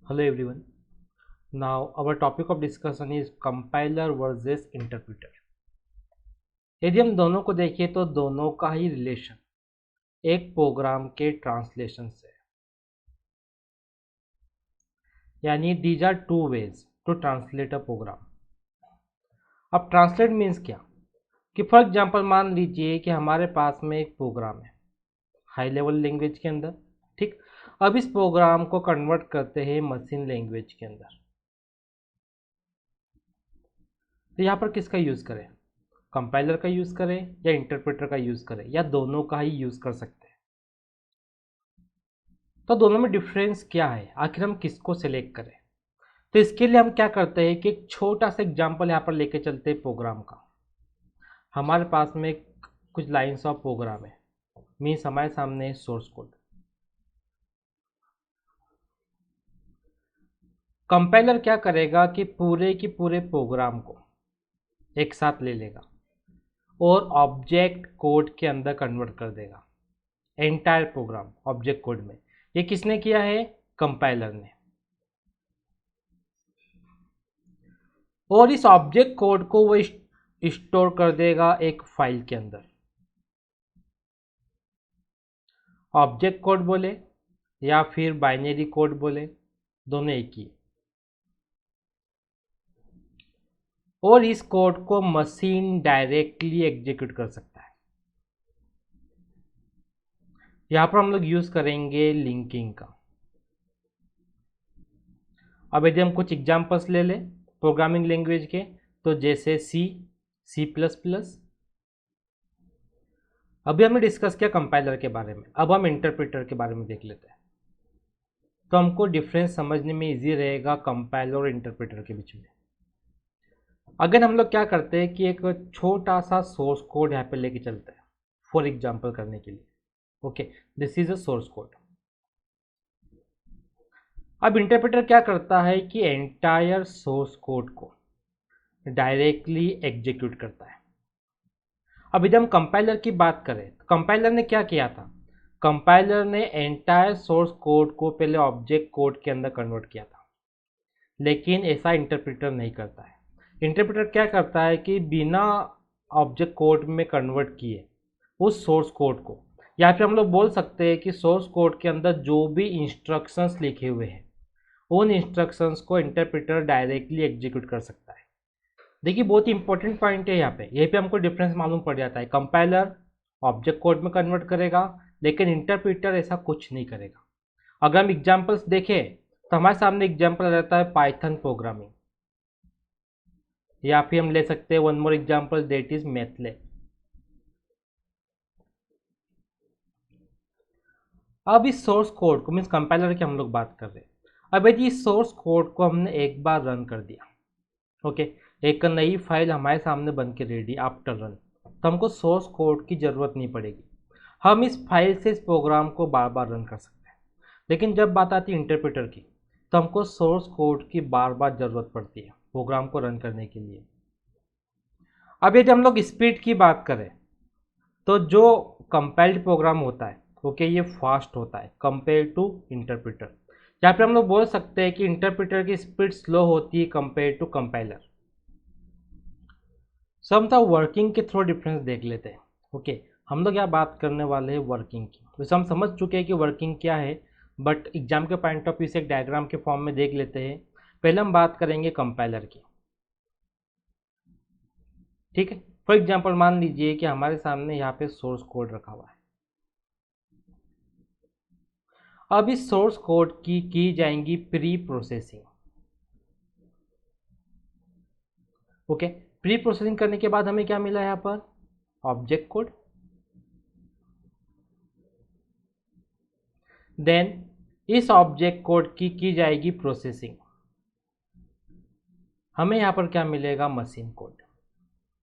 Hello everyone. Now our topic of discussion is compiler versus interpreter. यदि हम दोनों को देखें तो दोनों का ही रिलेशन एक प्रोग्राम के ट्रांसलेशन से, यानी these are two ways to translate a program. अब ट्रांसलेट मीन्स क्या कि फॉर एग्जांपल मान लीजिए कि हमारे पास में एक प्रोग्राम है हाई लेवल लैंग्वेज के अंदर, ठीक। अब इस प्रोग्राम को कन्वर्ट करते हैं मशीन लैंग्वेज के अंदर, तो यहाँ पर किसका यूज़ करें? कंपाइलर का यूज़ करें या इंटरप्रेटर का यूज़ करें, या दोनों का ही यूज़ कर सकते हैं? तो दोनों में डिफरेंस क्या है, आखिर हम किसको सिलेक्ट करें? तो इसके लिए हम क्या करते हैं कि एक छोटा सा एग्जांपल यहाँ पर लेके चलते हैं प्रोग्राम का। हमारे पास में कुछ लाइंस ऑफ प्रोग्राम है, मीन्स हमारे सामने सोर्स कोड। कंपाइलर क्या करेगा कि पूरे की पूरे प्रोग्राम को एक साथ ले लेगा और ऑब्जेक्ट कोड के अंदर कन्वर्ट कर देगा, एंटायर प्रोग्राम ऑब्जेक्ट कोड में। ये किसने किया है? कंपाइलर ने। और इस ऑब्जेक्ट कोड को वो स्टोर कर देगा एक फाइल के अंदर। ऑब्जेक्ट कोड बोले या फिर बाइनरी कोड बोले, दोनों एक ही। और इस कोड को मशीन डायरेक्टली एग्जीक्यूट कर सकता है। यहां पर हम लोग यूज करेंगे लिंकिंग का। अब यदि हम कुछ एग्जांपल्स ले लें प्रोग्रामिंग लैंग्वेज के, तो जैसे सी प्लस प्लस। अभी हमने डिस्कस किया कंपाइलर के बारे में, अब हम इंटरप्रेटर के बारे में देख लेते हैं, तो हमको डिफरेंस समझने में इजी रहेगा कंपाइलर और इंटरप्रेटर के बीच में। अगर हम लोग क्या करते हैं कि एक छोटा सा सोर्स कोड यहाँ पे लेके चलते हैं फॉर एग्जांपल करने के लिए। Okay, this is a source code. अब इंटरप्रेटर क्या करता है कि एंटायर सोर्स कोड को डायरेक्टली एग्जीक्यूट करता है। अब यदि हम कंपाइलर की बात करें तो कंपाइलर ने क्या किया था? कंपाइलर ने एंटायर सोर्स कोड को पहले ऑब्जेक्ट कोड के अंदर कन्वर्ट किया था, लेकिन ऐसा इंटरप्रेटर नहीं करता है। इंटरप्रेटर क्या करता है कि बिना ऑब्जेक्ट कोड में कन्वर्ट किए उस सोर्स कोड को, या फिर हम लोग बोल सकते हैं कि सोर्स कोड के अंदर जो भी इंस्ट्रक्शंस लिखे हुए हैं उन इंस्ट्रक्शंस को इंटरप्रेटर डायरेक्टली एग्जीक्यूट कर सकता है। देखिए बहुत ही इंपॉर्टेंट पॉइंट है यहाँ पे, यहीं पे हमको डिफरेंस मालूम पड़ जाता है। कंपाइलर ऑब्जेक्ट कोड में कन्वर्ट करेगा, लेकिन इंटरप्रेटर ऐसा कुछ नहीं करेगा। अगर हम एग्जांपल्स देखें तो हमारे सामने एग्जांपल रहता है पाइथन प्रोग्रामिंग, या फिर हम ले सकते हैं one more example that is MATLAB. अब इस सोर्स कोड को, मीन्स कंपाइलर की हम लोग बात कर रहे हैं, अब यदि इस सोर्स कोड को हमने एक बार रन कर दिया, ओके, एक नई फाइल हमारे सामने बन के रेडी आफ्टर रन, तो हमको सोर्स कोड की ज़रूरत नहीं पड़ेगी। हम इस फाइल से इस प्रोग्राम को बार बार रन कर सकते हैं। लेकिन जब बात आती है इंटरप्रेटर की, तो हमको सोर्स कोड की बार बार ज़रूरत पड़ती है प्रोग्राम को रन करने के लिए। अब यदि हम लोग स्पीड की बात करें तो जो कंपाइल्ड प्रोग्राम होता है, ओके, ये फास्ट होता है कंपेयर टू इंटरप्रेटर। यहाँ पे हम लोग बोल सकते हैं कि इंटरप्रेटर की स्पीड स्लो होती है कंपेयर टू कंपाइलर। सो हम तो वर्किंग के थ्रू डिफरेंस देख लेते हैं। ओके, हम लोग यहाँ बात करने वाले हैं वर्किंग की। वैसे हम समझ चुके हैं कि वर्किंग क्या है, बट एग्जाम के पॉइंट ऑफ व्यू से एक डायग्राम के फॉर्म में देख लेते हैं। पहले हम बात करेंगे कंपाइलर की, ठीक है। फॉर एग्जाम्पल मान लीजिए कि हमारे सामने यहाँ पे सोर्स कोड रखा हुआ है। अब इस सोर्स कोड की जाएंगी pre processing. Okay, pre processing करने के बाद हमें क्या मिला यहाँ पर? Object code. देन इस ऑब्जेक्ट कोड की जाएगी प्रोसेसिंग। हमें यहाँ पर क्या मिलेगा? Machine code.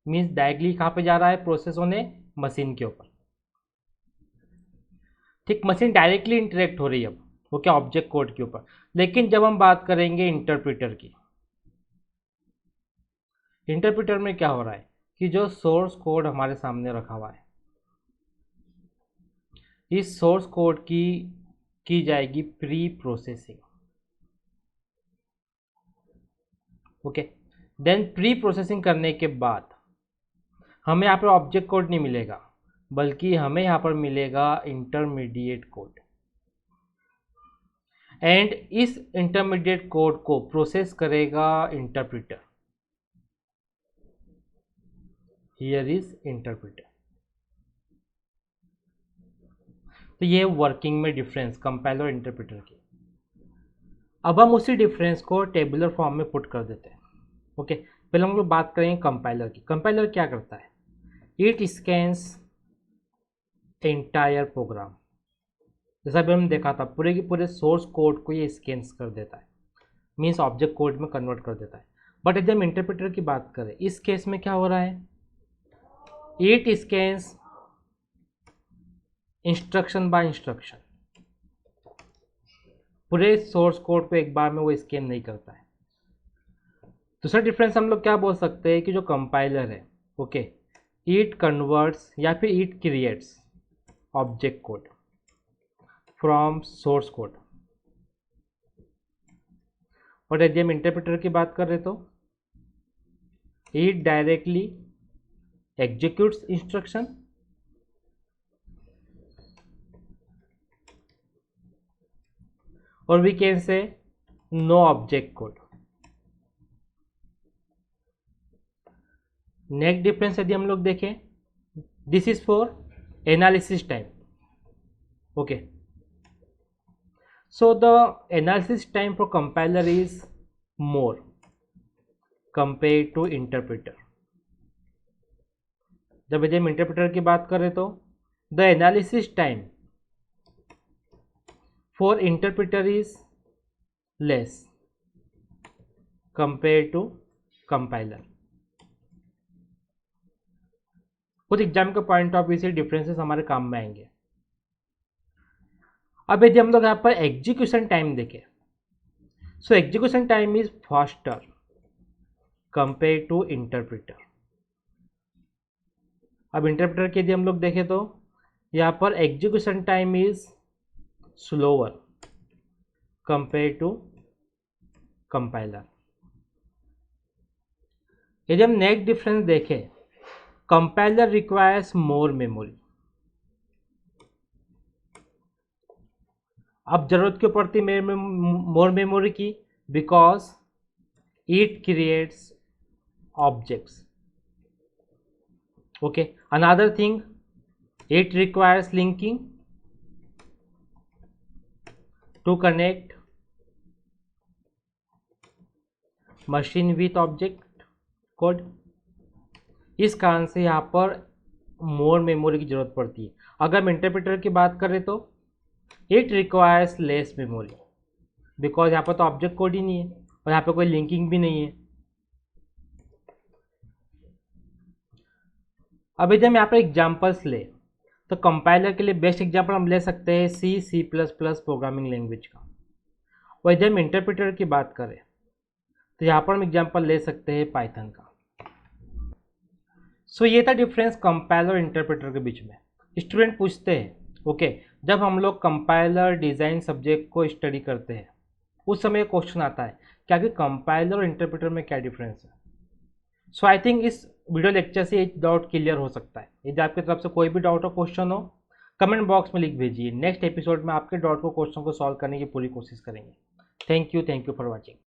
मीन्स डायरेक्टली कहाँ पे जा रहा है प्रोसेस होने? मशीन के ऊपर, ठीक। मशीन डायरेक्टली इंटरेक्ट हो रही है अब, ओके, ऑब्जेक्ट कोड के ऊपर। लेकिन जब हम बात करेंगे इंटरप्रेटर की, इंटरप्रेटर में क्या हो रहा है कि जो सोर्स कोड हमारे सामने रखा हुआ है, इस सोर्स कोड की जाएगी pre processing. Okay, then pre processing करने के बाद हमें यहाँ पर ऑब्जेक्ट कोड नहीं मिलेगा, बल्कि हमें यहाँ पर मिलेगा इंटरमीडिएट कोड। एंड इस इंटरमीडिएट कोड को प्रोसेस करेगा इंटरप्रेटर। Here is interpreter. तो ये वर्किंग में डिफरेंस कंपाइलर और इंटरप्रेटर की। अब हम उसी डिफरेंस को टेबुलर फॉर्म में पुट कर देते हैं। ओके, पहले हम लोग बात करेंगे कंपाइलर की। कंपाइलर क्या करता है? It scans entire program. जैसा भी हमने देखा था, पूरे के पूरे सोर्स कोड को ये स्कैन्स कर देता है, मीन्स ऑब्जेक्ट कोड में कन्वर्ट कर देता है। बट यदि हम इंटरप्रेटर की बात करें, इस केस में क्या हो रहा है? It scans instruction by instruction. पूरे सोर्स कोड को एक बार में वो स्कैन नहीं करता है। दूसरा डिफरेंस हम लोग क्या बोल सकते हैं कि जो कंपाइलर है, ओके, इट कन्वर्ट्स या फिर it creates object code from source code. और यदि हम इंटरप्रेटर की बात करें तो इट डायरेक्टली एग्जीक्यूट्स इंस्ट्रक्शन और we can say no object code. Next difference यदि हम लोग देखें, this is for analysis time. Okay, so the analysis time for compiler is more compared to interpreter। जब यदि हम इंटरप्रेटर की बात करें तो the analysis time for interpreter is less compared to compiler। कुछ एग्जाम के पॉइंट ऑफ व्यू से डिफरेंसेस हमारे काम में आएंगे। अब यदि हम लोग यहाँ पर एग्जीक्यूशन टाइम देखें, so execution time is faster compare to interpreter. अब इंटरप्रेटर के यदि हम लोग देखें तो यहाँ पर execution time is slower compare to compiler. यदि हम नेक्स्ट डिफरेंस देखें, कंपाइलर रिक्वायर्स मोर मेमोरी। अब जरूरत क्यों पड़ती है मोर मेमोरी की? Because it creates objects. Okay, another thing, it requires linking to connect machine with object code. इस कारण से यहाँ पर मोर मेमोरी की जरूरत पड़ती है। अगर हम इंटरप्रेटर की बात करें तो it requires less memory, because यहाँ पर तो ऑब्जेक्ट कोड ही नहीं है और यहाँ पे कोई लिंकिंग भी नहीं है। अब यदि हम यहाँ पर एग्जाम्पल्स ले तो कंपाइलर के लिए बेस्ट एग्जाम्पल हम ले सकते हैं C plus plus programming language का। और यदि हम इंटरप्रेटर की बात करें तो यहाँ पर हम एग्जाम्पल ले सकते हैं पाइथन का। सो ये था डिफरेंस कंपाइलर और इंटरप्रेटर के बीच में। स्टूडेंट पूछते हैं, ओके, जब हम लोग कंपाइलर डिज़ाइन सब्जेक्ट को स्टडी करते हैं उस समय क्वेश्चन आता है क्या कि कंपाइलर और इंटरप्रेटर में क्या डिफरेंस है। सो आई थिंक इस वीडियो लेक्चर से एक डाउट क्लियर हो सकता है। यदि आपकी तरफ से कोई भी डाउट और क्वेश्चन हो, कमेंट बॉक्स में लिख भेजिए। नेक्स्ट एपिसोड में आपके डाउट को क्वेश्चन को सॉल्व करने की पूरी कोशिश करेंगे। Thank you for watching.